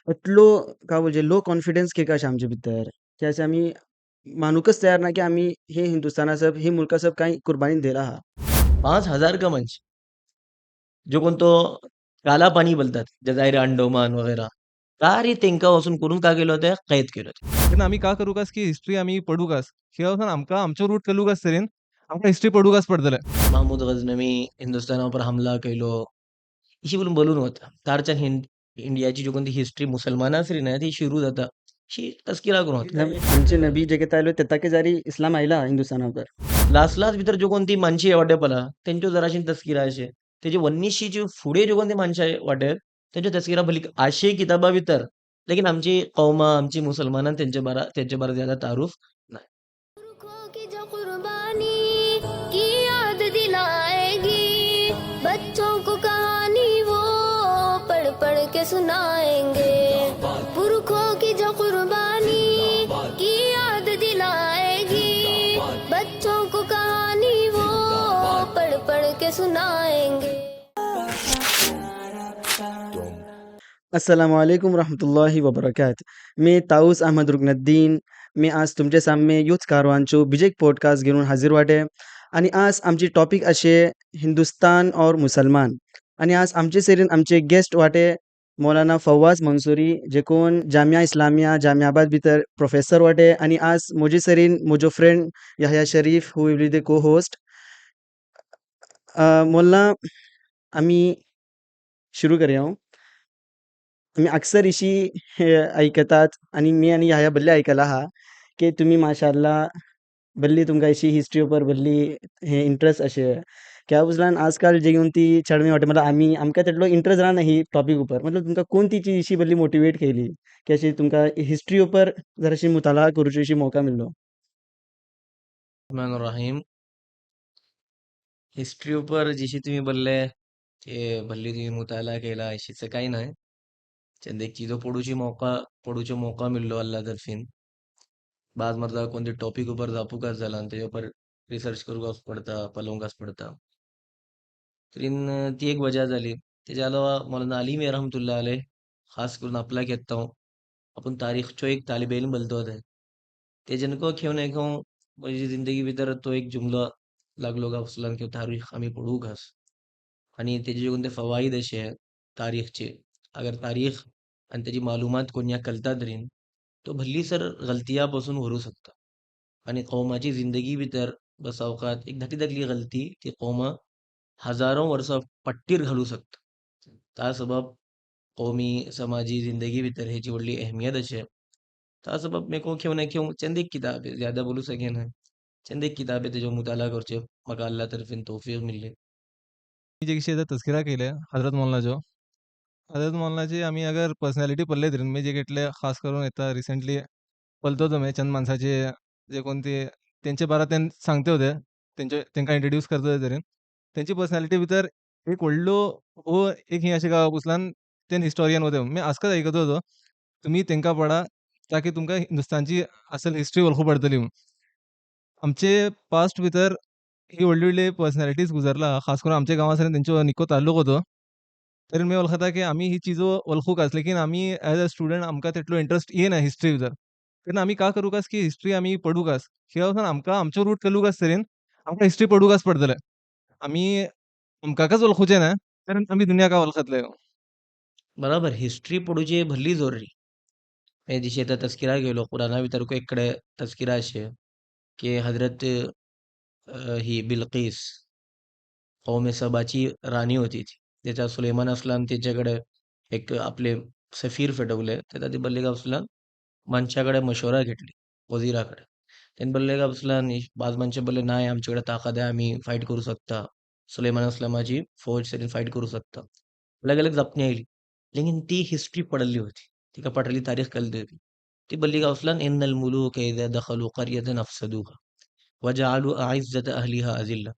इतलो काय म्हणजे लो कॉन्फिडन्स के अशें आमचे भितर की अशें आमी मानूकच तयार ना की आमी हे हिंदुस्तानासब ही मुल्कासब कांय कुर्बानी दिला आहा. 5,000 का मंच जो कोण तो काला पाणी बोलतात जजायर अंडोमान वगैरे का रे तेंका वचून करून का केलो ते कैद केलो ते तेन्ना आमी का करूकास की हिस्ट्री आमी पडूकास. शिवाय वचून आमकां आमचो रूट कळुकास तरेन आमकां हिस्ट्री पडूकास पडटलें. महमूद गजनवी हिंदुस्थानावर हमला केलो इशी बोलून होता तारच्यान इंडियाची जी कोणती हिस्ट्री मुसलमानांसरी ना ती सुरू जाता अशी तस्किरा करून होता आमचे नबी जे कितें आयलो तेताके जारी इस्लाम आयला हिंदुस्तानावर. लास्ट भितर ज्यो कोण ती मानशी वाटे पला तेंच्यो जराशी तस्किरा अशे तेजे 1900ची फुडें ज्यो कोण ती मानशां वाटेर तेंच्यो तस्किरा भली आशे किताबा भितर लेकीन आमची कौमा आमची मुसलमानां तेंचे बारा ज्यादा तारूफ ना. पुरखों की जो कुर्बानी की याद दिलाएगी बच्चों को कहानी वो पढ़ पढ़ के सुनाएंगे पुरखों की जो कुर्बानी की याद दिलाएगी बच्चों को कहानी वो पढ़ पढ़ के सुनाएंगे. अस्सलाम वालेकुम रहमतुल्लाहि व बरकात. मैं ताऊस अहमद रुकनुद्दीन. मैं आज तुमचे सामने यूथ कारवांचो बीजे एक पॉडकास्ट घेऊन हाजीर वाटे आणि आज आमची टॉपिक अशे हिंदुस्तान और मुसलमान आणि आज आमचे सेरीन आमचे गेस्ट वाटे मौलाना फवाज मंसूरी जे कोण जामिया इस्लामिया जामियाबाद भितर प्रोफेसर वाटे आणि आज म्हजे सेरीन म्हजो friend यहया Sharif who will be the को होस्ट. मोल्ला आमी सुरू करूया. आम्ही अक्सर इशी ऐकतात आणि मी आणि ह्या बल्ले आयकला आहा की तुमी माशाल्लाह बल्ली तुमकां अशी हिस्ट्री उपर बल्ली हे इंट्रस्ट अशे त्या उजलान आजकाल जे घेवन ती चेडमी वाटे मतलब आमी आमकां तितलो इंट्रस्ट ना ही टॉपिक उपर मतलब तुमकां कोण तिची इशी बल्ली मोटिवेट केली की अशी तुमकां हिस्ट्री उपर जराशी मुताला करूची अशी मौका मेळ्ळो. रहीम हिस्ट्री ऊपर जिशी तुम्ही बोलले की भल्ली तुम्ही मुताला केला अशीच काही नाही चंद एक चीजों पडूचो मौका मिळलो अल्लाह तर्फीन बाद मतलब कोणते टॉपिक ऊपर जापूकाच झाला आणि त्याच्या ऊपर रिसर्च करूकाच पडता पळोवंकाच पडता तरीन ती एक वजह झाली त्याच्या अलावा मौलाना अली रहमतुल्लाह अलैह खास करून आपला घेता आपण तारीखचो एक तालिब इल्म बोलतो ते तेजनको घेवन एक माझी जिंदगी भितर तो एक जुमलो लागलो का फसलान की तारीख आम्ही पडू घास आणि त्याचे जे कोणते फवाईद असे आहेत तारीखचे अगर तारीख आणि त्याची मालूमात कोणी कलता तरीन तो भल्ली सर गलतियापासून भरू शकता आणि कौमाची जिंदगी भितर बस अवकात एक धाकटी धाकली गलती ती कौमा हजारों वर्ष पट्टीर घालू शकता त्या सबब कौमी समाजी जिंदगी भितर ह्याची व्हडली अहमियत अशी ता सबब मेरे को क्यों ना क्यों चंद एक किताब है ज्यादा बोलू सके ना चंद एक किताब है जो मुताला करचे म्हाका अल्लाह तरफीन तौफीक मिळली मी जे किसी तस्किरा केल्या हजरत मौलानाच्यो. हजरत मौलानाची आमी अगर पर्सनॅलिटी पळयले तरी मी जे कितले खास करून येता रिसेंटली पळतो तुम्ही चंद माणसाचे जे कोण ते तेंचे बारा ते सांगते होते तेंका इंट्रोड्यूस करता तरेन तेंची पर्सनॅलिटी भितर एक व्हडलो हो एक ही अशें गावप उचलान ते हिस्टोरियन होते मी आजकाल ऐकत होतो तुम्ही तेंका पडा ताकी तुमकां हिंदुस्तानची असल हिस्ट्री वळखू पडटली म्हणून. आमचे पास्ट भितर ही व्हडली व्हडली पर्सनॅलिटीज गुजरला खास करून आमच्या गांवांसरी तेंचो निको ताल्लुक होतो. तरी मी वळखता की आमी ही चिजो वळखूकास लेकीन आमी ॲज अ स्टुडंट आमकां तितलो इंट्रस्ट येना हिस्ट्री भितर. तेन्ना आमी का करूकास की हिस्ट्री आमी पडूकास. शिवाय वचून आमकां आमचो रूट कळुकास तरेन आमकां हिस्ट्री पडूकाच पडटलें. आमी अमकाकच वळखुचें ना तर आमी दुनिया का वळखतले. बराबर हिस्ट्री पडूची भल्ली जरुरी मैं जिशे आता तस्किरा गेलो कुराना भितर को एक तस्किरा अशे की हजरत ही बिल्किस कौमे सबाची राणी होती ती त्याच्या सुलेमान असलान त्याच्याकडे एक आपले सफीर फेटवले त्याचा ती बल्लेगा असलान माणसाकडे मशवरा घेतली वजीराकडे त्यांनी बल्लेगा असलान बाज माणसे बोलले नाही आमच्याकडे ताकद आहे आम्ही फाईट करू शकता सुलेमान असलामाची फौज तरी फाईट करू शकता अलग अलग जपणी आयली लेकिन ती हिस्ट्री पडली होती तिका पडली तारीख कळली होती ती बल्लेगा असलान इन्नल मुलूक इदा दखलू कर्यतन अफसदूहा वजअलू अइज्जत अहलिहा अजिल्ला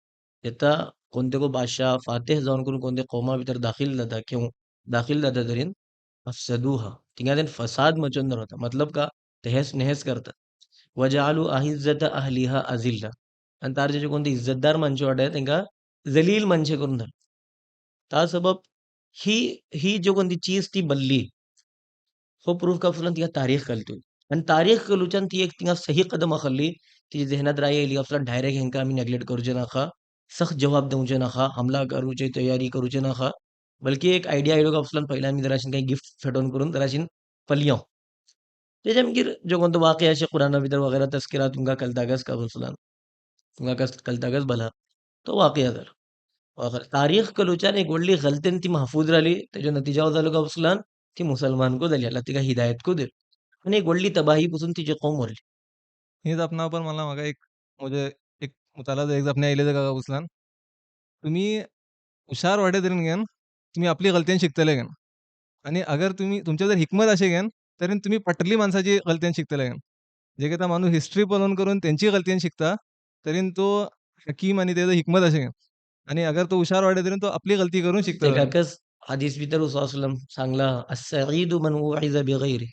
येता कोणते को बादशाह फातेह जाऊन करून कोणते कौमा भितर दाखील जाता तरीन अफसदूहा तिंगा फसाद मचून होता मतलब का तहस नहस करतात वजअलू अइज्जत अहलिहा अजिल्ला आणि तार जे कोणते इज्जतदार माणसे वाटे तेंका जलील माणसे करून धरतात ता सबब ही ही जो कोणती चीज ती बल्ली हो प्रूफ कापसून तिका तारीख कळतली आणि तारीख कळूच्यान ती एक तिका सही कदम आखली तिची जहनात राय येयली आपला डायरेक्ट हेंका आमी नेग्लेक्ट करूचे नाका सख्त जवाब दिवचे नाका हमला करूचे तयारी करूचे नाका बल्कि एक आयडिया आयलो कापसून पयला आमी जराशीं काही गिफ्ट फेटोन करून जराशीं पलयो तेजे मागीर जो कोणतो वाक्य अशे कुराना भितर वगैरे तस्किरा तुमकां कळटाकच कापसून तुमकां कळटाकच भला तो वाकया जालो तारीख कळूच्यान एक व्हडली गलतीन ती महफूज राहिली तेजो नतिजा जालो कापसून ती मुसलमानकू जाली अल्लाह तिका हिदायतकू दिली आणि एक व्हडली तबाही पासून तिची कौम व्हरली हे जपना पर मला म्हाका एक म्हणजे एक मुताला एक जपणे आयले का उसलान तुम्ही हुशार वाटे तरेन घेन तुम्ही आपली गलत्यान शिकतले घेन आणि अगर तुम्ही तुमच्या जर हिकमत असे घेन तरी तुम्ही पटली माणसाची गलत्यान शिकतले घेन जे कितें माणूस हिस्ट्री पळोवन करून त्यांची गलत्यान शिकता तरी तो हकीम आणि तेजो हिकमत अशें घेन आणि अगर तो हुशार वाटे तरी तो आपली गलती करून शिकतलो घेन. तेकाकच हदीस भितर वसलम सांगला अस्सईदु मन वइझ बिगैरी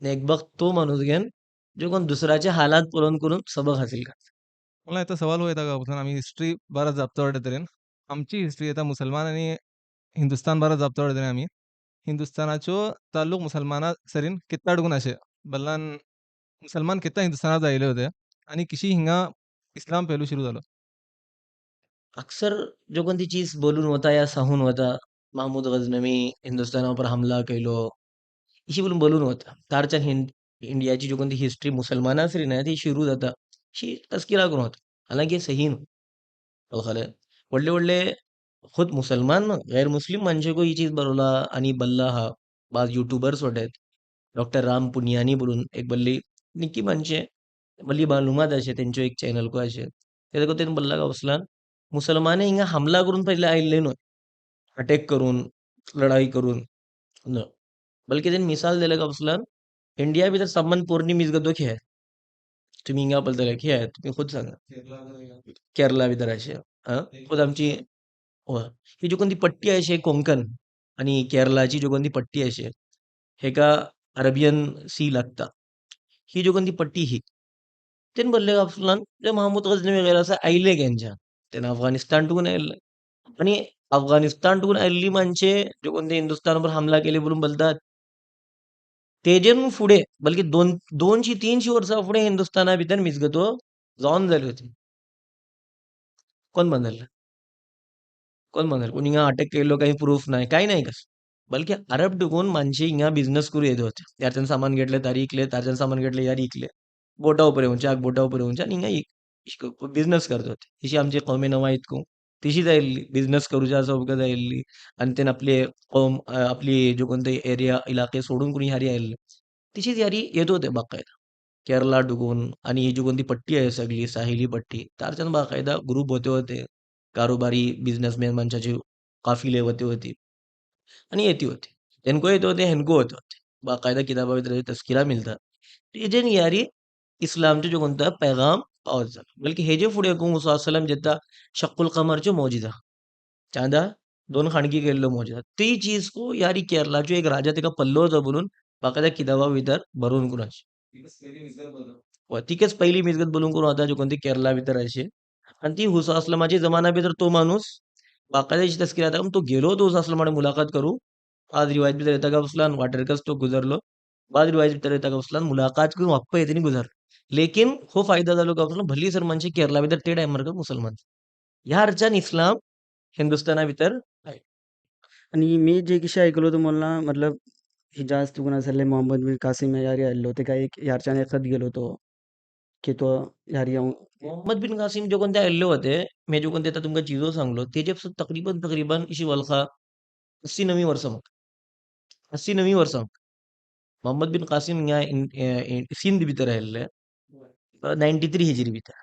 एक वक्त तो माणूस घेन जो कोण दुसऱ्याच्या हालात पळोवन करून सबक हासिल करता मला येता सवाल हो येता का पासून आम्ही हिस्ट्री बरं जापता वाटे तरेन आमची हिस्ट्री येता मुसलमान आणि हिंदुस्तान बरं जापता वाटे तरेन आमी हिंदुस्तानाच्यो तालुक मुसलमाना सरीन कित्ता अडकून अशे बल्लान मुसलमान कित्ता हिंदुस्तानात आयले होते आणि किशी हिंगा इस्लाम पहलू सुरू झालो. अक्सर जो कोणती चीज बोलून होता या सांगून होता महमूद गजनवी हिंदुस्थानावर हमला केलो इशी बोलून होता तारच्यान इंडियाची जो कोणती हिस्ट्री मुसलमानासरी ना ती सुरू जाता शी तस्किरा करून होता हालांकी सही न्हू कळलं व्हडले व्हडले खुद मुसलमान गैर मुस्लिम माणसेको ही चीज बरोला आणि बल्ला हा बाज युट्यूबर्स वटेत डॉक्टर राम पुनियानी बोलून एक बल्ली निक्की माणशे बल्ली मालूमात अशे तेंचो एक चॅनल को अशे तेका तेन बल्ला का वसलान मुसलमाने हिंगा हमला करून पहिले आयल्ले न्हू अटॅक करून लढाई करून न बल्कि तेन मिसाल दिले का वसलान इंडिया भितर समान पोरणी मिजगतो खिय तुम्ही हिंगा पळतले खिय तुम्ही खुद सांगा केरला भितर अशे खुद आमची हय ही जी कोणती पट्टी अशे कोंकण आणि केरलाची जी कोणती पट्टी अशे हेका अरेबियन सी लागता ही जी कोणती पट्टी ही तेन बल्ले कापसून जे महमूद गजनवी वगैरे असं आयले गेंच्या तेन अफगाणिस्तान टून आयले आणि अफगाणिस्तान टून आयल्ली माणशे जे कोणते हिंदुस्थानावर हमला केले बोलून बोलतात तेजेन फुडे बल्कि 200-300 वर्सां फुडे हिंदुस्थाना भितर मिजगतो जावन जाली होती कोण बनल कोणी हिंगा अटॅक केलो काही प्रूफ नाही काही नाही कस बल्कि अरब डुकून माणशे हिंगा बिझनेस करू येत होते याच्यान सामान घेतले तारी इकले तारच्यान सामान घेतले यार इकले बोटा उपर येऊनचे बोटा उपर येऊनचे आणि हिंगा बिझनेस करत होते तशी आमची कौमे नवा इतकू तशी जायल्ली बिझनेस करूच्या सोबत जायल्ली आणि तेन आपले कौम आपली जो कोणते एरिया इलाके सोडून कोणी ह्यारी आयल्ले तशीच ह्यारी येत होते बाकायदा केरला डुकून आणि ही जी कोणती पट्टी आहे सगळी साहिली पट्टी तारच्यान बाकायदा ग्रुप होते कारोबारी बिझनेसमॅन माणसाचे काफिले होती आणि येती होती हेनको येत होते हेनको होत होते बाकायदा किताबा भितर तस्किरा मिळतात तेजेन यारी इस्लामचे जो कोणता पैगाम पावत झाला बल्कि हे जे फुडे मुसा सलम जेता शक्कुल कमरच्यो मौजिदा चांदा 2 खाणगी केल्लो मौजिदा ती चीज को यारी केरलाचो एक राजा तेका पल्लो होतो बोलून बाकायदा किताबा भितर बरोवन कुणाची तिकेच पहिली मिजगत बोलून करून होता जो कोणती केरला भितर अशे आणि ती हुसा असलमाची जमाना भितर तो माणूस बाकायदाची तस्किरा आता तो गेलो तो हुसा असलमाडे मुलाकात करू आज रिवायत भितर येता का उसलान वाटेरकस तो गुजरलो बाद रिवायत भितर येता का उसलान मुलाकात करून वाप्पा येते गुजरलो लेकिन हो फायदा झालो का उसलान भली सर माणशी केरला भितर ते टायमार का मुसलमान ह्या अर्चान इस्लाम हिंदुस्थाना भितर आहे आणि मी जे किशे ऐकलो तो मला मतलब हिजाज तुकून असले मोहम्मद बिन कासिम यारी आयल्लो तेका एक यारच्यान एक खत गेलो तो की तो यारी येऊन मोहम्मद बिन कासिम जो कोणते आयल्ले होते मी जो कोणते आता तुमका चीजो सांगलो तेजे तकरीबन इशी वल्खा 80-90 वर्सां 80-90 वर्सां मोहम्मद बिन कासिम या सिंध भितर आयल्ले 93 हिजरी भितर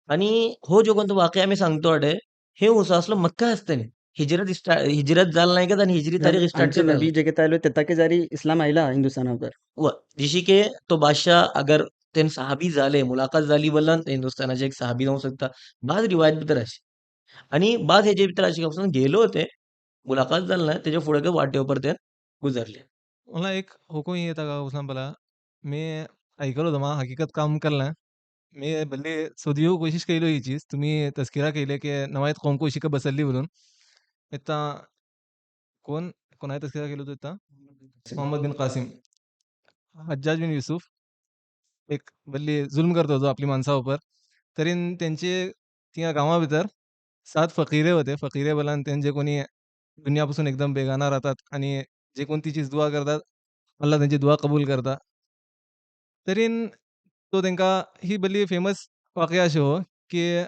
आणि हो जो कोणतो वाक्य आम्ही सांगतो अडे हे हुसा असलो मक्का असताना हिजरत झाला नाही का आणि हिजरी तारीख स्टार्ट आमचे करता नबी जे किता आयलो तेता के जारी इस्लाम आयला हिंदुस्थानावर व जशी के तो बादशाह अगर तेन सहाबी झाले मुलाकात झाली बोलला ते हिंदुस्थानाचे एक सहाबी जाऊ शकता बाद रिवायत भितर अशी आणि बाद ह्याच्या भितर अशी पासून गेलो होते मुलाकात झाली ना त्याच्या पुढे वाटेवर ते गुजरले मला एक हुकूम येता का उसलान पला मी ऐकलो होतं मला हकीकत काम करला मी भले सोदियो कोशिश केलो ही चीज तुम्ही तस्किरा केले की नवायत कौम को शिका बसल्ली बोलून इतना कोण कोणाय तस्किरा केलो तो इतना मोहम्मद बिन कासिम हज्जाज बिन युसूफ एक बल्ली जुल्म करतो जो आपली माणसा उपर. तरी त्यांचे त्या गावा भितर 7 फकीरे होते. फकीरे बोलान त्यांचे कोणी दुनियापासून एकदम बेगाना राहतात आणि जे कोण तिची दुआ करतात, अल्लाह त्यांची दुआ कबूल करता. तरीन तो तांकां ही बरी फेमस वाकया अशें हो, की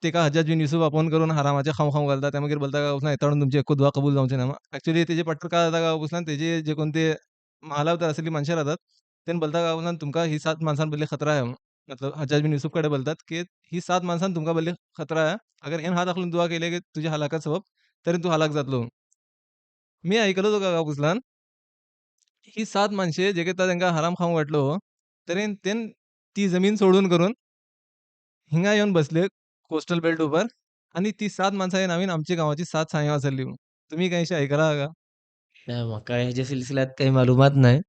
तेका हज्जाज बिन युसूफ आपोवन करून हारामाचें खावंक घालता. ते मागीर बोलता काय वचून येताळून तुमची एक्को दुआ कबूल जावचें ना. ॲक्चुअली तेजे फाटर काय जाता काय वचून तेजे जे कोण ते महाला भितर आशिल्लीं मनशां राहतात, तेन बोलता काय वचून तुमकां ही 7 माणसां बदली खतरा आहे. मतलब हज्जाज बिन युसूफ कडेन बोलतात, की ही 7 माणसां तुमकां बदली खतरा आहे. अगर हेन हात दाखलून दुआ केली की तुज्या हालाकात सबब, तरी तूं हालाक जातलो. मी ऐकलं होतं का कापुसलान, ही 7 माणशे जे कितें तांकां हराम खावंक वाटलो, तरी तेन ती जमीन सोडून करून हिंगा येवन बसले कोस्टल बेल्ट उपर आणि ती 7 माणसां हे हांवेन आमच्या गांवाची 7 सायां वाचल्ली. तुम्ही काही अशें आयकलां का? नाही, म्हाका हेजे सिलसिल्यात काही मालूमात नाही.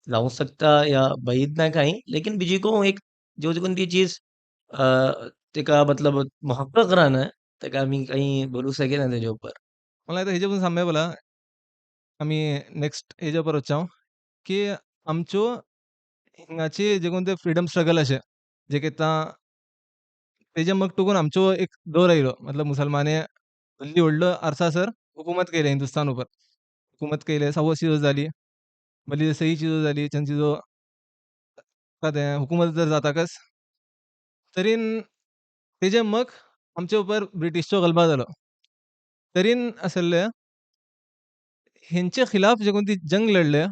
जावंक शकता या बईद ना कहीं, लेकिन बीजी को एक जो जो ती चीज अ, तेका मतलब मुहक्कक रहना है, तेका आमी काही बोलू सके ना तेजे ऊपर. मला आता हेजे पसून सांगया बोला आमी नेक्स्ट हेजे उपर वचां, की आमच्यो हिंगाचे जे कोण ते फ्रीडम स्ट्रगल अशे, जे की आतां तेजे मगटुगून आमचो एक दौर आयलो. मतलब मुसलमाने व्हडली व्हडलो आरसासर हुकुमत केले हिंदुस्तान उपर. हुकुमत केले, सव्वा चीजो जाली. भली सही चीजो जाली, चंद चीजो का तें हुकुमत जर जाताकच तरीन तेजे मग आमचे उपर ब्रिटिशचो गलबा जालो. तरीन आसले हेंचे खिलाफ जे कोण ती जंग लढले,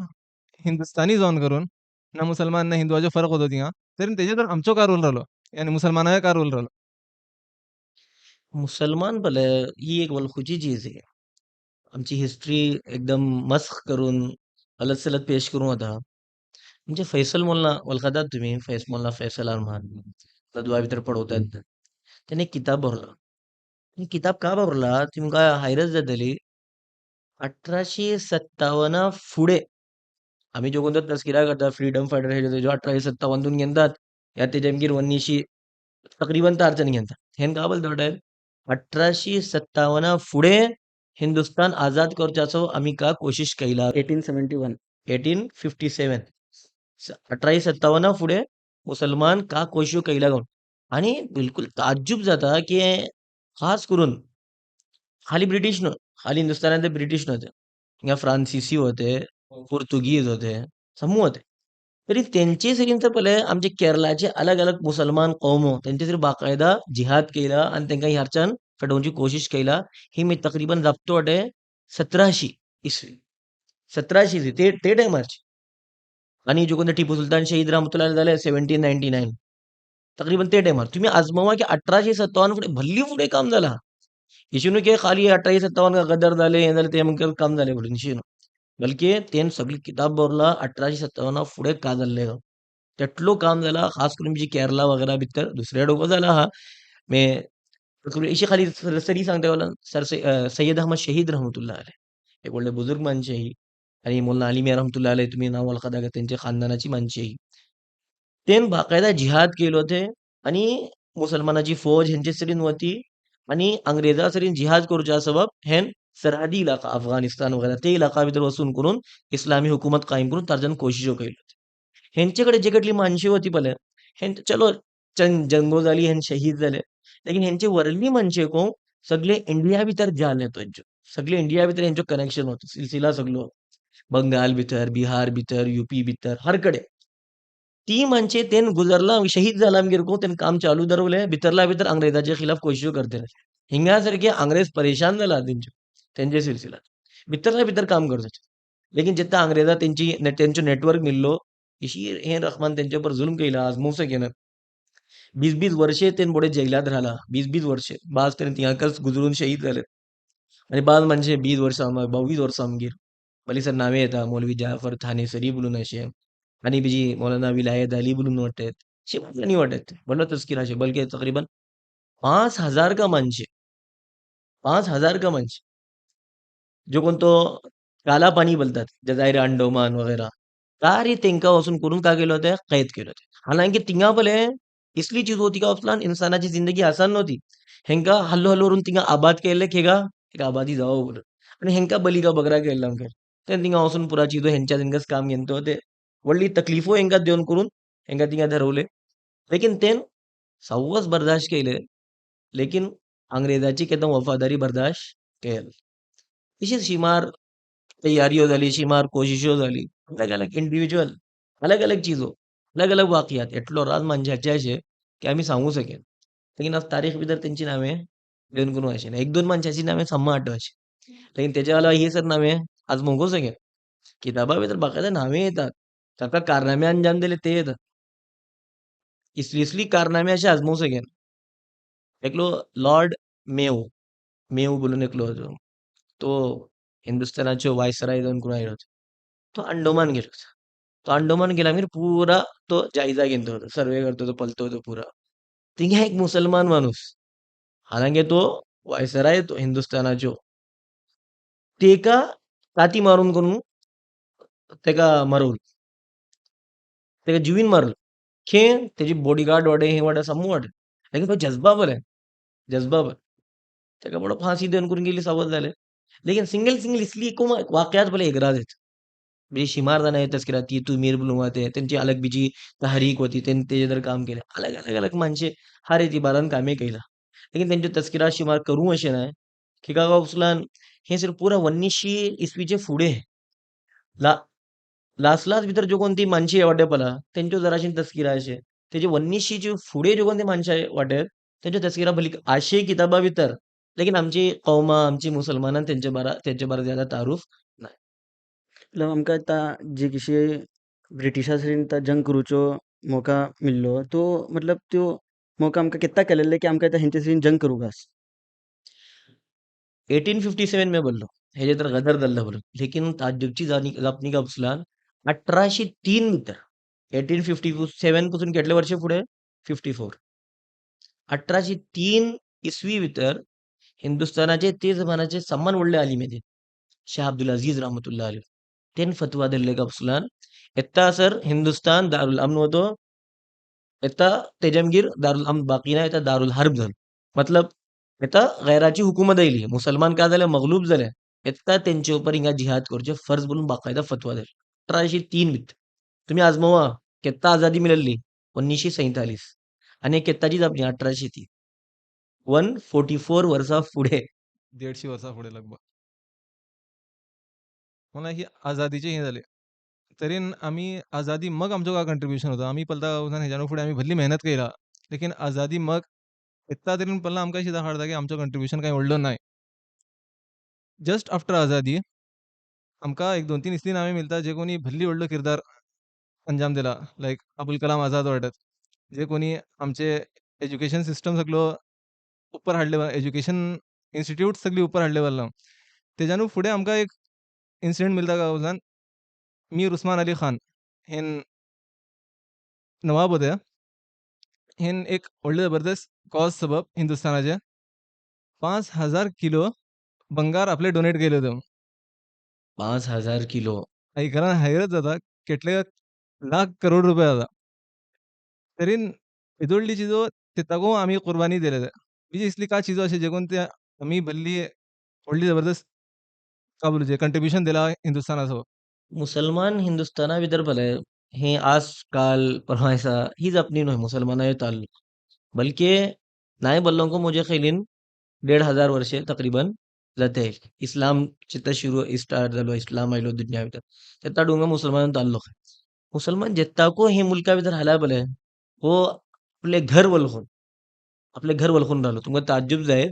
हिंदुस्थानी जावन करून, ना मुसलमान ना हिंदूआचो फरक होतो थिंगा. तरी तेजेर आमचो काय रोल राहलो, यानी मुसलमानाचो काय रोल राहलो. मुसलमान भले ही एक वलखुची चीज आहे. आमची हिस्ट्री एकदम मस्ख करून अलत-सलत पेश करून वता. म्हणजे फैसल मोल्ला वळखतात तुम्ही? मोल्ला फैसल अहमद. दुआ भितर पडवतात. त्याने एक किताब बरयला. ही किताब का बरयला तुमकां हैरत जातली. 1857 फुडें आमी ज्यो कोण तस्किरा करतात फ्रीडम फायटर हे ज्यो 1857 तून घेतात, ह्या तेजे मागीर 1900 तकरीबन तारच्यान घेतात. हेन का बोलतात 1857 फुडें हिंदुस्तान आजाद करच्याचो आमी का कोशिश केला. 1871. 1857 1857 फुडें मुसलमान का कोशिशो केल्या गावन आणि बिलकुल ताज्जुब जाता की खास करून खाली ब्रिटिश न्हू, खाली हिंदुस्थानात ब्रिटिश नव्हते. हिंगा फ्रांसिसी होते, पोर्तुगीज होते, समूह होते. तरी त्यांचे सरीन तर पहिले आमचे केरळाचे अलग अलग मुसलमान कौमो त्यांचे सरी बाकायदा जिहाद केला आणि तांकां ह्याच्यान फटोवची कोशिश केला. ही मी तकरीबन जपतो वाटे 1700 इसवी 1700 ते ते टायमारची. आणि जो कोण टिपू सुलतान शहीद रहमतुल्लाह जाले 1799 तकरीबन ते टायमार. तुम्ही आजमावा की 1857 फुडें भल्ली फुडें काम जाला. अशें न्हू की खाली 1857 का गदर जाले हें जालें ते आमकां काम जालें म्हणून अशें न्हू. बल्कि तेन सगळी किताब बरयला 1857 फुडें का जाल्लें गाय. तेटलो काम जाला खास करून जी केरला वगैरे भितर दुसऱ्या डोको जाला हा. मे अशी खाली सरसरी सांगता वाला सय्यद अहमद शहीद रहमतुल्लाह अलैह. एक व्हडले बुजुर्ग माणशे ही आणि मोल्ला अली मियां रहमतुल्लाह अलैह तुम्ही नाव वळखता का त्यांच्या खानदानाची माणशे ही. तेन बाकायदा जिहाद केलो ते आणि मुसलमानाची फौज ह्यांचे सरीन वती आणि अंग्रेजा सरीन जिहाद करच्या सबब हेन सरहदी इलाका अफगाणिस्तान वगैरे ते इलाका भितर वसून करून इस्लामी हुकूमत कायम करून तारच्यान कोशिशो केल्यो. हेंचेकडे जे कसली माणशे होती पळय हें चलो जंगो जाली हें शहीद जाले. लेकिन हेंचे वरली माणशे को सगळे इंडिया भितर जाले थंयच्यो. सगळे इंडिया भितर हेंचो कनेक्शन होतो. सिलसिला सगळो बंगाल भितर, बिहार भितर, यूपी भितर हर कडे. ती माणशे तेन गुजरला शहीद जाला आमगेर को तेन काम चालू दवरलें भितरला भितर अंग्रेजाच्या खिलाफ कोशिशो करतले. हिंगा सारके अंग्रेज परेशान जाला तेंच्यो तेंचे सिलसिलात. भितरल्या भितर काम करता. लेकिन जेन्ना अंग्रेजा तेंचो नेटवर्क मिल्लो इशी हें रहमान तेंचे उपर जुल्म केला आजमवसं केलं. 20-20 वर्षे तेन बडे जेलात राहिला. 20-20 वर्षे. बाज तेन तिंगाकच गुजरून शहीद जाले. आणि बाज म्हणजे 20 वर्सां 22 वर्सां आमगेर. भली सर नावे येता मौलवी जाफर थानेसरी बोलून अशे आणि बीजी मौलाना विलायत अली बोलून वाटत. अशे भटल्यांनी वाटत. व्हडलो तस्कीर अशे बल्कि तकरीबन 5000 का माणशे 5000 का माणशे जो कोण तो काला पाणी बोलतात जजायर अंडोमान वगैरे सारी तेंका वसून करून का केलं होतं कैद केलं होतं. हालांकि तिंगा भले इसली चीज होती का वचलान इंसानाची जिंदगी आसान नव्हती. हेंका हल्लो हल्लो करून तिंगा आबाद केले खेगा एक आबादी जावं बोलून आणि हेंका बली का बकरा केला आमकां. ते तिंगा वसून पुरा चीजो हेंच्या तेंकाच काम घेतो ते व्हडली तकलीफो हेंका देवन करून हेंका थिंगा धरवले. लेकीन तेन सव्वास बर्दाश्त केले. लेकीन अंग्रेजाची केन्ना वफादारी बर्दाश्त केल. तशीच शीमार तयारियो जाली, शीमार कोशिशो जाली. अलग अलग इंडिव्हिज्युअल, अलग अलग चीजो, अलग अलग वाकियात एटलो राज मनशाचे अशे की आमी सांगूं शकेन. लेकीन आज तारीख भितर तेंची नांवें घेवन करूं अशें ना. एक दोन मनशाची नांवें सम्मा आठवची. लेकीन तेच्या अलावा ही सर नांवें आज मोगूं शकेन. किताबा भितर बाकायदा नांवें येतात. ताका कारनामे अंजाम दिले ते येतात. इसली कारनामे अशे आजमूं शकेन. एकलो लॉर्ड मेव, मेव बोलून एकलो होतो. तो हिंदुस्थानाचो वायसराय जावन करून आयलो होतो. तो अंडोमान गेलो होतो. तो अंडोमान गेला मागीर पुरा तो जायजा घेवन होतो. सर्वे करतो तो पलतो तो पुरा. थिंगा एक मुसलमान माणूस, हालांकी तो वायसराय तो हिंदुस्थानाचो, तेका ताती मारून करून तेका मारवलं. तेका जिवीन मारलं. खेळ तेजी बॉडीगार्ड वाडे हे वाडे सामू वाडे. लेकीन तो जज्बाबल आहे. जज्बाबल. तेका बरो फांसी देवन करून गेली सवाल जाले. लेकिन सिंगल इसलिए को वाकयात बोले एगराज आहेत. म्हणजे शिमार जाणं तस्करा ती तू मीर बुलुंगा ते त्यांची अलग बीजी तहरीक होती त्यांनी तेजेर काम केले. अलग अलग अलग माणसे हर एतिबारान कामे केला. लेकिन त्यांची तस्किरा शिमार करूं अशें नाय. की काका उसलान हे सर पुरा 1900 इसवीचे फुडें ला लास्ट भितर ज्यो कोण ती मानशी वाटे पळा तेंच्यो जराशी तस्किरा अशे तेजे 1900चे फुडें ज्यो कोण ते मनशा वाटेर तेंच्यो तस्किरा भली आशे किताबा भितर. लेकिन आमची कौमा आमची मुसलमानान तेंचे बारा ज्यादा तारूफ नाय. मतलब आमकां आतां जे किशे ब्रिटिशा कडेन आतां जंग करूचो मौका मेळ्ळो तो मतलब त्यो मौका आमकां केत्ता केलेले की आमकां आतां हेंचे कडेन जंग करूंक आस. 1857 में बोललो हेजे तर गदर जाल्लो बोलून. लेकिन ताज्जुबची जापणी का उचलान 1803 भितर 1857 पासून केटले वर्ष फुडें 54 1803 इसवी भितर हिंदुस्थानाचे ते जमानाचे सम्मान व्हडले आलिम येते शाह अब्दुल अजीज रहमतुल्लाह अलैह तेन फतवा दिल्ले का उचलान येता सर हिंदुस्तान दारुल अमन होतो येता तेजमगीर दारुल अमन बाकी ना येता दारुल हर्ब जालो. मतलब येता गैराची हुकूमत आयली मुसलमान काय जाले मगलूब जाले येता तेंचे उपर हिंगा जिहाद करचे फर्ज बोलून बाकायदा फतवा दिले 1803 भितर. तुम्ही आजमावा केत्ता आजादी मेळिल्ली 1947 आणि केत्ताची जापणी 1803 144 वर्सां फुडें 150 वर्सां फुडें लगभग. मला ही आझादीचे हे जाले. तरीन आमी आझादी मग आमचो काय कंट्रिब्युशन होता. आमी पळता हेज्यान फुडें आमी भल्ली मेहनत केला. लेकिन आझादी मग येता तरीन पळला आमकां अशें दाखयता की आमचो कंट्रिब्युशन कांय व्हडलो नाय. जस्ट आफ्टर आझादी आमकां एक 2-3 इसली नांवें मेळटा जे कोणी भल्ली व्हडलो किरदार अंजाम दिला. लायक अबुल कलाम आझाद वाटत. जे कोणी आमचे एज्युकेशन सिस्टम सगळो उपर हाडले एज्युकेशन इन्स्टिट्यूट सगळी उपर हाडले वरना. तेज्यानू फुडें आमकां एक इन्सिडेंट मेळटा गांवसान मीर उस्मान अली खान हेन नवाब होते. हेन एक व्हडले जबरदस्त कॉज सबब हिंदुस्थानाचे 5000 किलो बंगार आपले डोनेट केले होते. 5000 किलो आयकल्यार हैरत जाता केटले लाख करोड रुपये जाता. तरीन इदोडली चिजो तेताको आमी कुर्बानी दिले. बीजी इसली कांय चिजो अशे जे कोण ते आमी भल्ली व्हडली जबरदस्त काय बोलूचे कंट्रिब्युशन दिला हिंदुस्थानाचो. मुसलमान हिंदुस्थाना भितर पळय हे आज काल परवा दिसा ही जापणी न्हय मुसलमानांचो ताल्लुक. बल्कि नाय बोल्लोंको मुजे खैलीन 1500 वर्षे तकरीबन जाते. इस्लाम चित्ता स्टार्ट जालो इस्लाम आयलो दुनिया भितर तेता डुंगा मुसलमानांचो ताल्लुक. मुसलमान जेत्ताको हे मुल्का भितर हाल्या पळय हो आपले घर वळखून राहिलो. तुमकां ताज्जुब जायत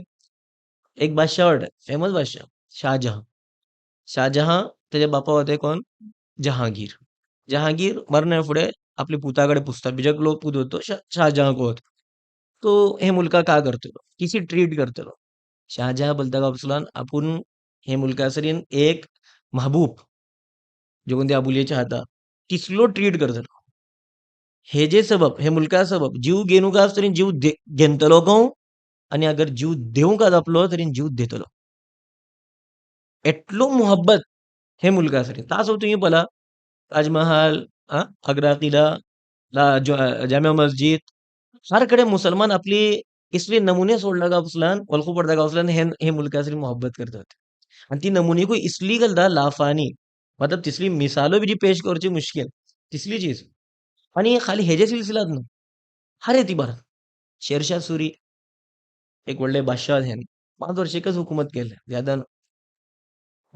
एक बादशाह वाटे फेमस बादशाह शाहजहां. शाहजहां तेजे बापा होते कोण जहांगीर. जहांगीर मरण्या फुडें आपले पुताकडे पुजता बिजकलो पूत होतो शाहजहां को होतो. तो हे मुल्का काय करतलो किसी ट्रीट करतलो. शाहजहां बोलता का उचलान आपूण हे मुल्कासरीन एक महबूब जो कोण ते आबुलेच्या हाता तिसलो ट्रीट करतलो. हेजे सबब हे मुल्का सबब जीव घेवनूक आस तरी जीव घेतलो कोण आणि अगर जीव देवंक जापलो तरी जीव देतलो. एटलो मोहब्बत हे मुल्कासरीन. तासो तुम्ही पळा ताजमहाल आग्रा किला जामिया मस्जिद हर कडेन मुसलमान आपली इसले नमुने सोडला का उचलान वळखू पडता का उचलान हे मुल्कासरीन मोहब्बत करतात. आणि ती नमुनेकूय इसली घालता लाफानी मतलब तिसली मिसालो बी पेश करची मुश्किल. तिसरी चीज आणि खाली हेजे सिलसिलात न्हू हर येती बार शेरशाह सुरी एक व्हडले बादशाह हे 5 वर्ष एकच हुकुमत केले ज्यादा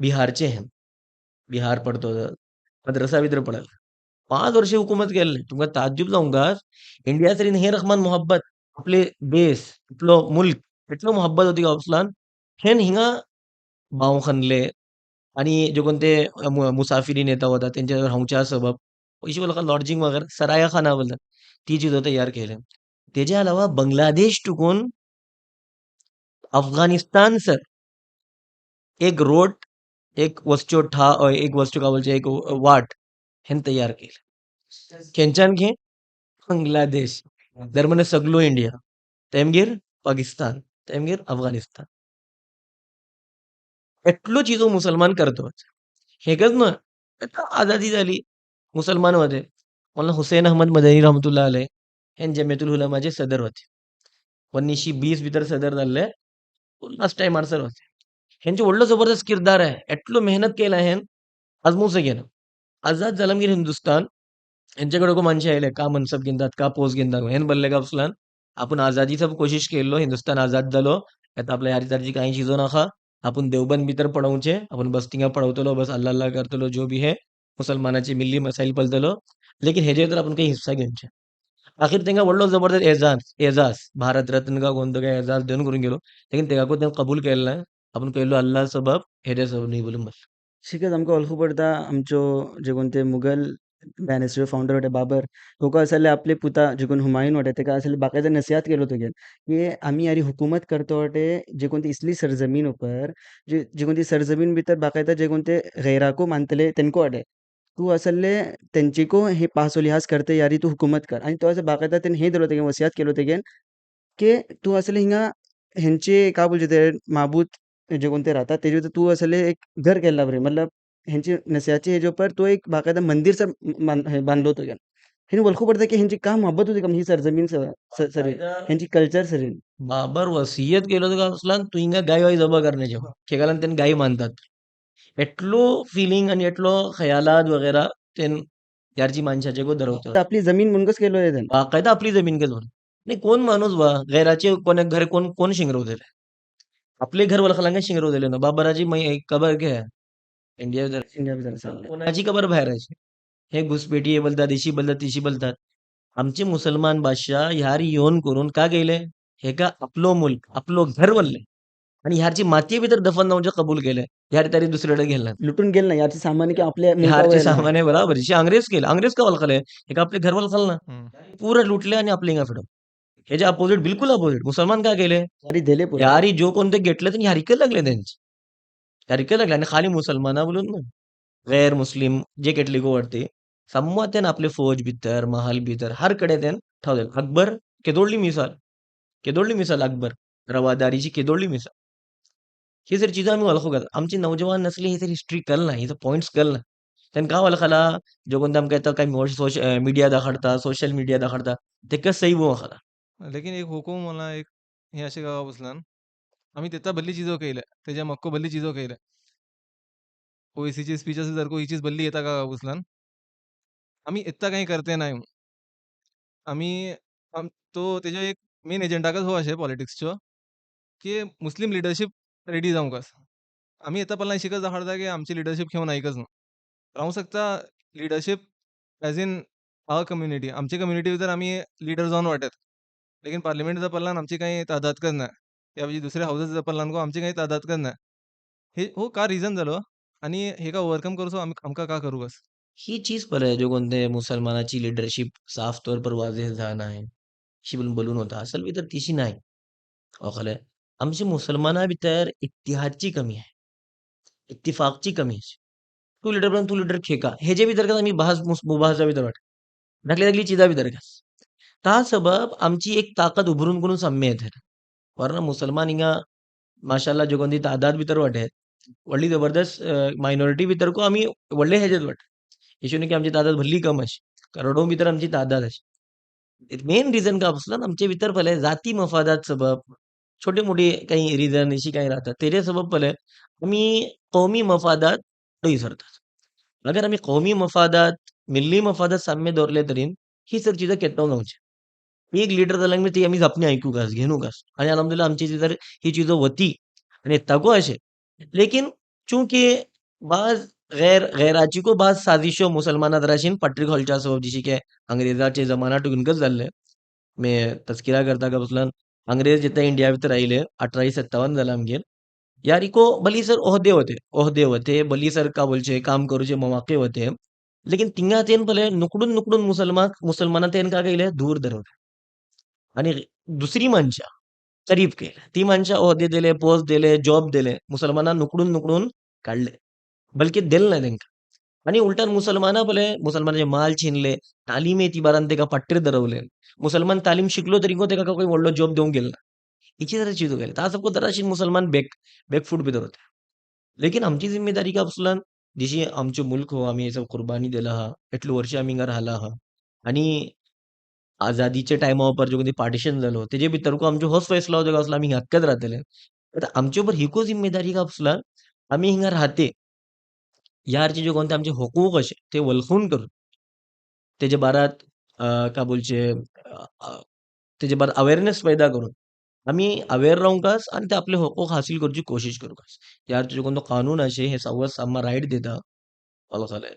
बिहारचे हे बिहार पडतो मद्रसा भितर पडल 5 वर्ष हुकुमत केले तुमका ताज्जुब जावंका इंडिया तरी हे रकमान मोहब्बत आपले देश आपलो मुल्क इतलो मोहब्बत होती गावसलान हेन हिंगा भाव खणले आणि जे कोणते मुसाफिरीन येता होता त्यांच्या रावच्या सबब पैसे बोला लॉजिंग वगैरे सराया खाना बोलतात ती चीज तयार केले त्याच्या अलावा बांगलादेश टुकून अफगाणिस्तान सर एक रोड एक वस्तू का बोलचे एक वाट हेन तयार केलं केंच्यान घे बांगलादेश दरम्यान सगलो इंडिया तेमगीर पाकिस्तान तेमगीर अफगाणिस्तान एटलो चीजो मुसलमान करतो हेकच ना आजादी झाली मुसलमान मध्ये मला हुसेन अहमद मदनी रहमतुल्लाह अलैह हे जमियतुल उलमाचे सदर होते 1920 भितर सदर जाल्ले लास्ट टाइम आन्सर होते ह्यांचे व्हडलो जबरदस्त किरदार आहे एटलो मेहनत केला हेन आजमूच गेलं आझाद जालमगीर हिंदुस्तान यांच्याकडे माणसे आयले का मनसब घेतात का पोस्ट घेतात हेन बल्ले का उचलान आपण आझादीचा कोशिश केलो हिंदुस्तान आझाद जालो आता आपल्या यारी काही चिजो नाखा आपण देवबंद भितर पडवचे आपण बस तिंगा पडवतलो बस अल्लाह अल्लाह करतलो जो भी है मुसलमानाचे मिल्ली मसाईल पलतलो लेकिन हेजे तर आपण काही हिस्सा घेवचे आखिर तेंका व्हडलो जबरदस्त एजाज भारत रत्न का कोणतो काय एजाज देऊन करून गेलो लेकिन तेका कबूल केलं ना आपण पहिलो अल्लाह सबब हेजे सबब नाही बोलून बस शिकत आमकां वळखूंक पडटा आमच्यो जे कोण ते मुघल डायनेस्टीचो फावंडर वटे बाबर तुका असले आपले पुता जे कोण हुमायून वटे तेका असले बाकायदा नसिहत केलो तुगेन कि आमी यारी हुकूमत करतो वटे जे कोण ती इसली सरजमीन ऊपर जे कोण ती सरजमीन भितर बाकायदा जे कोण ते गैराको मानतले तेनको वटे तू असले तेंचिको हे पासो लिहाज करते यारी तू हुकूमत कर आणि तो असं बाकायदा तेन हे दिलो तेगेन वसियात केलो तेगेन की तू असले हिंगा ह्यांचे काय बोलचे ते माबूत जे कोण ते राहतात त्याच्या तू असले एक घर केला बरे मतलब ह्यांची नसियाची हेजे ऊपर तो एक बाकायदा मंदिरचा बांधलो होतो गेन हे वळखू पडतं की ह्यांची का मोहब्बत होती का ही सरजमीन सरी ह्यांची कल्चर सरी बाबर वसियत केलो तुका असलान तू हिंगा गाय वाय जबा करण्याचे खेगालान त्यांनी गाय मानतात एटलो फिलिंग आणि एटलो खयालात वगैरे तेन यारची माणसाचे गो धरवतात आपली जमीन मुनगस केलो आहे त्यांनी बाकायदा आपली जमीन के जोन नाही कोण माणूस बा गैराचे कोण घर कोण कोण शिंगरवलेले आपले घर वलखलांगा शिंगरवलेले ना बाबराची कबर घे इंडिया इंडिया भितर सांगले कोणाची कबर बाहेर आहे हे घुसपेटी हे बोलतात इशी बोलतात तिशी बोलतात आमचे मुसलमान बादशाह ह्यार येऊन करून का गेले हे का आपलो मुल्क आपलो घर वल्ले आणि ह्याची माती भितर दफन जाऊन कबूल केले ह्यार तरी दुसरीकडे गेले लुटून गेल ना याची सामान की आपल्या ह्यारचे मुलकावर सामान आहे बरोबर जे अंग्रेज केलं अंग्रेज का वलखले हे का आपले घर वलखल ना हम्म. पुरं लुटले आणि आपले हिंगा फिडव ह्याच्या अपोजिट बिलकुल अपोजिट मुसलमान का केले यारी दिले पुरा यारी जो कोणते घेतले त्यांनी हरिके लागले त्यांचे हरिके लागले आणि खाली मुसलमाना बोलून ना गैर मुस्लिम जे केटली वाटते सम्मा त्यान आपले फौज भितर महाल भितर हर कडे त्यान ठेवले अकबर केदोडली मिसाल अकबर रवादारीची केदोडली मिसाल ही जर चिजा आम्ही वळखू घेतात आमची नौजवान नसली ही तर हिस्ट्री कल ना ही तर पॉइंट्स कल ना त्यांनी का वळखला जो कोणता आमकां येता काय मीडिया दाखडता सोशल मीडिया दाखडता ते कसं सही वळखला लेकिन एक हुकूम मला एक हे असे गावा बसलान आम्ही तेता बल्ली चीजो केल्या त्याच्या मक्को बल्ली चीजो केल्या ओएसीची स्पीच असेल जर को ही चीज बल्ली येता का बसलान आम्ही इत्ता काही करते नाही आम्ही तो त्याच्या एक मेन एजेंडाकच हो असे पॉलिटिक्सचो की मुस्लिम लिडरशिप रेडी जावंकास आम्ही येता पडला शिकत दाखवता की आमची लिडरशिप घेऊन ऐकच ना राहू शकता leadership as in our community आमची कम्युनिटी भितर आम्ही लीडर जाऊन वाटत लेकिन पार्लिमेंटचा पडल्यान आमची काही तादाद कर ना या म्हणजे दुसऱ्या हाऊसेसचा पडल्यान गो आमची काही तादाद कर ना हे हो का रिझन झालो आणि हे का ओव्हरकम करूसो आमका का करू बस ही चीज पर है जो कोणते मुसलमानाची लीडरशिप साफ तौर पर वाजह जाना है अशी बोलून होता असल भितर तिशी नाही ओखले आमची मुसलमाना भितर इतिहादची कमी आहे इत्तिफाकची कमी आहे तू लीडर खेका हे जे भितर का आम्ही मुबाहजा भितर वाट धाकली धाकली चिजा भितर का ता सबब आमची एक ताकद उभरून करून साम्य येते वरना मुसलमान हिंगा माशाल्लाह जो कोणती तादाद भितर वाटे व्हडली जबरदस्त मायनॉरिटी भितर को आम्ही व्हडले हेजेत वाट हिशोनी की आमची तादाद भल्ली कम अशी करोडो भितर आमची तादाद अशी मेन रिझन का असला आमचे भितर पहिले जाती मफादात सबब छोटे मोठे काही रिझन अशी काही राहतात त्याच्या सबब पहिले आम्ही कौमी मफादात विसरतात अगर आम्ही कौमी मफादात मिल्ली मफादत साम्य दवरले तरी ही सर चिजां केट्टो गावचे एक लीडर जाल्यार आमी ती आमी जापणी आयकूंक घेवनूक आनी अलहमदुल्ला आमची जी जर ही चिजो वती आनी तागो अशे लेकिन चूंकि बाज गैराची को बाज साजिशो मुसलमाना दराशीन पट्टी घालच्या सो जशी की अंग्रेजाचे जमाना टुनकच जाल्ले मैं तस्किरा करता का मसलन अंग्रेज जितने इंडिया भितर आयले 1857 जाला आमगेर यारिको बली सर ओहदे होते बली सर का बोलचे काम करूचे मौके होते लेकिन तिंगा तेन पले नुकडून मुसलमाना तेन का केले दूर धरवले आणि दुसरी मनशा करीब केले ती मनशा ओहदे दिले पोस्ट दिले जॉब दिले मुसलमाना नुकडून काढले बल्कि दिल नाही तेंका आणि उलटान मुसलमाना पले मुसलमानाचे माल छिनले तालिमे ती बारान तेका पट्टेर धरवले मुसलमान तालीम शिकलो तरी तेका काही व्हडलो जॉब देवंक गेलो ना हिची जरा चिजो केले ता सबको दराशी मुसलमान बैकफूट भितर होते लेकिन आमची जिम्मेदारी का असलन जशी आमचो मुल्क हो आम्ही याचा कुर्बानी दिला हा एटली वर्ष आम्ही हिंगा राहिला हा आणि आझादीच्या टायमार जो कधी पार्टिशन झालो तेजे भितर आमचो होच फैसला होतो का असला आम्ही हक्कत राहतले आता आमचे ऊपर हिको जिम्मेदारी का असला आम्ही हिंगा राहते यारचे जे कोणते आमचे हकूक असे ते वलखून करून त्याच्या बारात का बोलचे त्याच्या बारात अवेअरनेस पैदा करून आम्ही अवेअर रावूंकास आणि ते आपले हकूक हासिल करची कोशिश करूकास यार जो कोणतो कानून असे हे सव्वा साम्मा राईट देता वलखले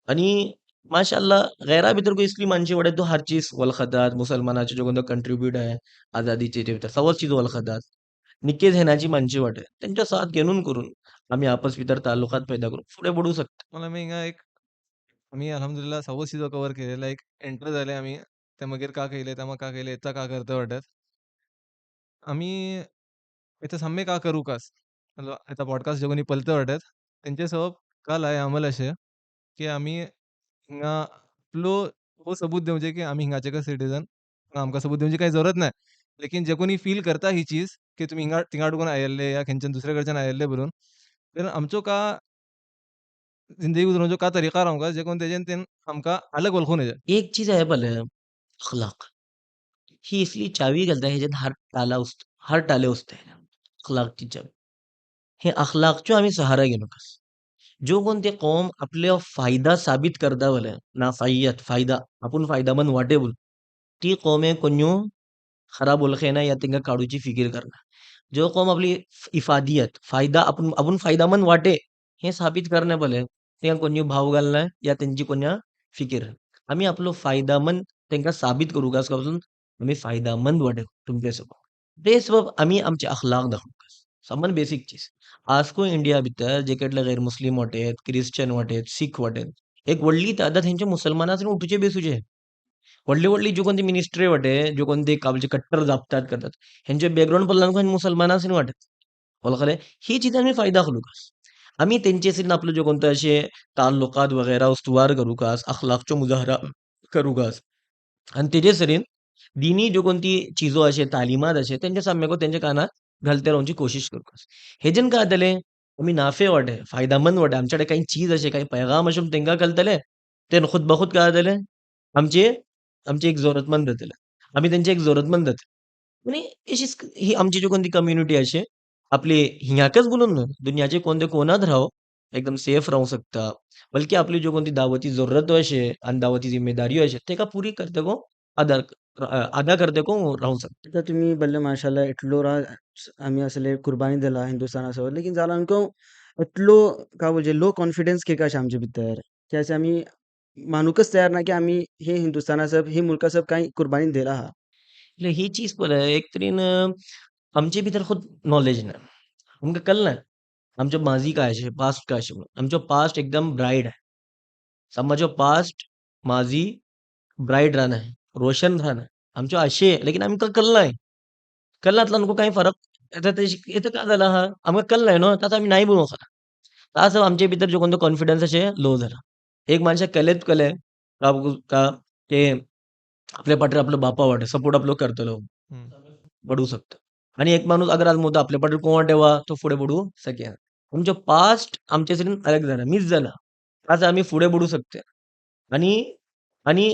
आणि माशाल्लाह गैरा भितर को इसली मानशी वडे तो हर चीज वलखतात मुसलमानाचे जो कोणतो कंट्रीब्यूट आहे आझादीचे ते भितर सव्वा चीज वलखतात निके झेनाची मानशी वाटे त्यांच्या साथ घेऊन करून आम्ही आपस भितर तालुकात पैदा करून पुढे बढू शकतो मला मी हिंगा एक आम्ही अल्हम्दुलिल्लाह सव्वा सीजो कव्हर केलेला एक एंटर झाले आम्ही त्या मागीर का केले त्या का केले येता का करता वाटत आम्ही इथं साम्य का करू कास आता पॉडकास्ट जे कोणी पलतं वाटत त्यांचे सबब काल आहे आम्हाला असे की आम्ही हिंगा आपलो हो सबूत देऊचे की आम्ही हिंगाचे का सिटीजन आमका सबूत देऊची काही जरूरत नाही लेकिन जे कोणी फील करता ही चीज की तुम्ही हिंगा तिंगाडून आयल्ले या खंयच्यान दुसऱ्या कडच्यान आयल्ले बरून तर आमचो का जिंदगी गुजरोवचो का तरीका रावंका जे कोण तेजेन तेन आमकां अलग वळखून येता एक चीज आहे भले अखलाक ही इसलिए चावी घालता ह्याच्यात हर टाले उसते अखलाकची चावी हे अखलाकचो आम्ही सहारा घेऊ नका जो कोण ते कौम आपले फायदा साबित करता भले ना फायदा आपण फायदामंद वाटे बोल ती कौमे कोण्यो खराब ओळखे ना या तिंगा काढूची फिकीर करणार जो कौम आपली इफादियत आपण फायदामंद वाटे हे साबित करणे भले तेंका कोण्यो भाव घालणार या त्यांची कोण्या फिकीर आम्ही आपलो फायदामंद तेंका साबित करू का पासून आम्ही फायदामंद वाटे तुमचे सबब ते सबब आम्ही आमचे अखलाक दाखवू सामान बेसिक चीज आज को इंडिया भितर जे केटले गैर मुस्लिम वाटेत क्रिश्चन वाटेत सीख वाटेत एक व्हडली तादाद हेंचे मुसलमानाचे उठूचे बेसूचे व्हडली जो कोणती मिनिस्ट्री वाटे जो कोणते काबलचे कट्टर जापतात करतात ह्यांचे बॅकग्राऊंड पडला मुसलमानाचे वाटत वळखले ही चीज आम्ही फायदा करूकास आम्ही त्यांचेसीन आपलं जो कोणतं असे ताल्लुकात वगैरे उस्तुवार करूकास अखलाकचो मुजाहरा करूकास आणि तेजे सरीन दिनी जो कोणती चिजो असे तालिमात असे त्यांच्या साम्याको त्यांच्या कानात घालते राहूची कोशिश करूकास हेजन काय जातले आम्ही नाफे वाटे फायदामंद वाटे आमच्याकडे काही चीज असे काही पैगाम असे तेंका घालतले ते खुद बखुद काय जातले आमचे एक जरूरतमंद जातले आम्ही त्यांचे एक जरूरतमंद जातले आणि ही आमची जो कोणती कम्युनिटी असे आपली हिंगाकच बोलून ना दुनियाचे कोणते कोणात राहो एकदम सेफ राहू शकता बल्कि आपली जो कोणती दावती जरूरत असे आणि दावती जिम्मेदारी असे ते का पुरी करते को अदा करते को राहू शकता आता तुम्ही बोलले माशाल्लाह एटलो आम्ही असले कुर्बानी दिला हिंदुस्थानासोबत लेकिन जाला आमकां एटलो काय बोलचे लो कॉन्फिडन्स के कशें आमचे भितर की अशें आमी मानूकच तयार ना की आमी हे हिंदुस्थानासब ही मुल्कासब कांय कुर्बानी दिला आहा એટલે ही चीज पळय एक तरेन आमचे भितर खूब नॉलेज ना आमकां कळना आमचो माजी काय अशें पास्ट काय अशें म्हणून आमचो पास्ट एकदम ब्रायट आहे समाजो पास्ट माजी ब्राइट रहना है रोशन रहना है आमचो अशे लेकिन आमकां कळनाय कळनातल्यान आमकां कांय फरक येता काय जाला आहा आमकां कळनाय न्हू ताका आमी नाही म्हणूं खरा तास आमचे भितर जो कोणतो कॉन्फिडन्स अशे लो जाला एक मनशाक कळेत कळें का ते आपल्या पाटीर आपलो बापा वाटे सपोर्ट आपलो करतलो पडू शकतो आणि एक माणूस अगर आज मोठा आपल्या पाटीर कोण ठेवा तो पुढे बढू शकेना आमचो पास्ट आमचे सरीन अलग जाला मिस जाला आज आम्ही पुढे बढू शकते आणि आणि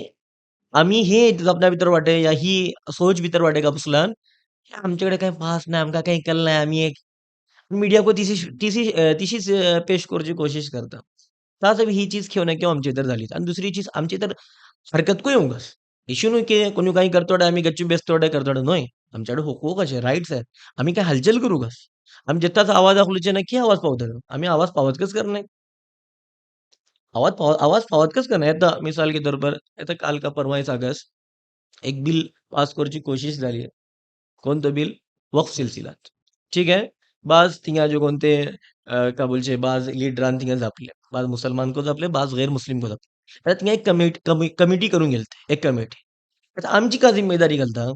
आम्ही हे आपल्या भितर वाटे या ही सोच भितर वाटे का पुसलान आमच्याकडे काही पास नाही आमका काही कळलं नाही आम्ही एक मीडिया को तिशीच पेश करची कोशिश करता ताच ही चीज खेवना किंवा आमचे तर झाली आणि दुसरी चीज आमची तर हरकत कोय उगाच इश्यू न्हू की कोणी काही करतोडे आम्ही गच्ची बेसतोडे करतोडे न्हय आमच्याकडे हुकूक असे राईट्स आहेत आम्ही काय हलचल करू कस आम्ही जितकाच आवाज आखलूचे नक्की आवाज पावतलो आम्ही आवाज पावतकच करणार आवाज पावत कस करणार येता मिसाल के तौर पर येता काल का परवा इस अगस्त एक बिल पास करची कोशिश झाली है कौन तो बिल वक्फ सिलसिलात ठीक है बाज थिंगा जो कोणते का बोलचे बाज लीडरान थिंगा जापले बाज मुसलमान को जापले बाज गैर मुस्लिम को जापले आता थिंगा एक कमिटी करून गेलते एक कमिटी आता आमची का जिम्मेदारी घालता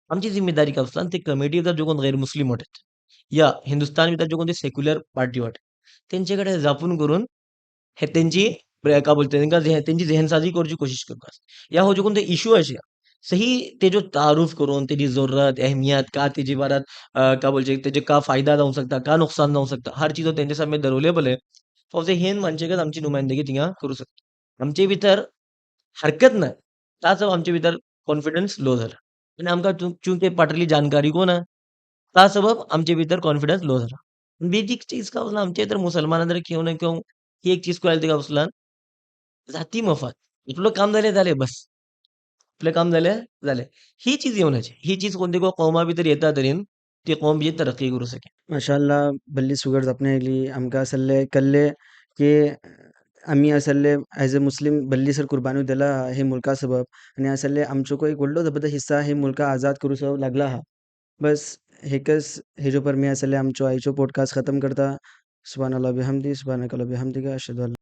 आमची जिम्मेदारी का असता ते कमिटी जो कोण गैर मुस्लिम वाटत या हिंदुस्थान भितर जो कोणते सेक्युलर पार्टी वाटत त्यांच्याकडे जापून करून हे त्यांची का बोलते तेंका त्यांची जेहनसाजी करची कोशिश करतात या हो जो कोणते इश्यू असे सही ते जो तारुफ करून त्याची जरूरत अहमियत का तेजी बारात का बोलचे त्याचे का फायदा जाऊ शकता का नुकसान जाऊ शकता हर चीज त्यांच्या सामने दरवलेबल आहे फौजे हेन माणसेकच आमची नुमाइंदगी तिंगा करू शकता आमचे भितर हरकत नाही ताच आमचे भितर कॉन्फिडन्स लो झाला आणि आमका चूंकि पाटली जानकारी कोण आहे ता सबब आमचे भितर कॉन्फिडन्स लो झाला बेजिक चीज का उसला आमचे तर मुसलमानांना क्यों ना क्यों ही एक चीज कळते का उसला जाती मफाद आपलं काम झाले बस आपलं काम झाले ही चीज येऊनच ही चीज कोणती कौमा भितर येता तरीन ती कौम बी तरक्की करू शकेल माशाल्लाह बल्ली सुगड जपण्याली आमकां असले कल्ले की आम्ही असले ॲज अ मुस्लिम बल्ली सर कुर्बानी दिला हे मुलका सबब आणि असले आमचो एक व्हडलो जबरदस्त हिस्सा हे मुलका आजाद करूसो लागला हा बस हेकच हेजो पर मी असले आमचो आयचो पॉडकास्ट खतम करता सुबहान अल्लाह बिहमदी सुबहानक अल्लाह बिहमदिका अशहदु अल्ला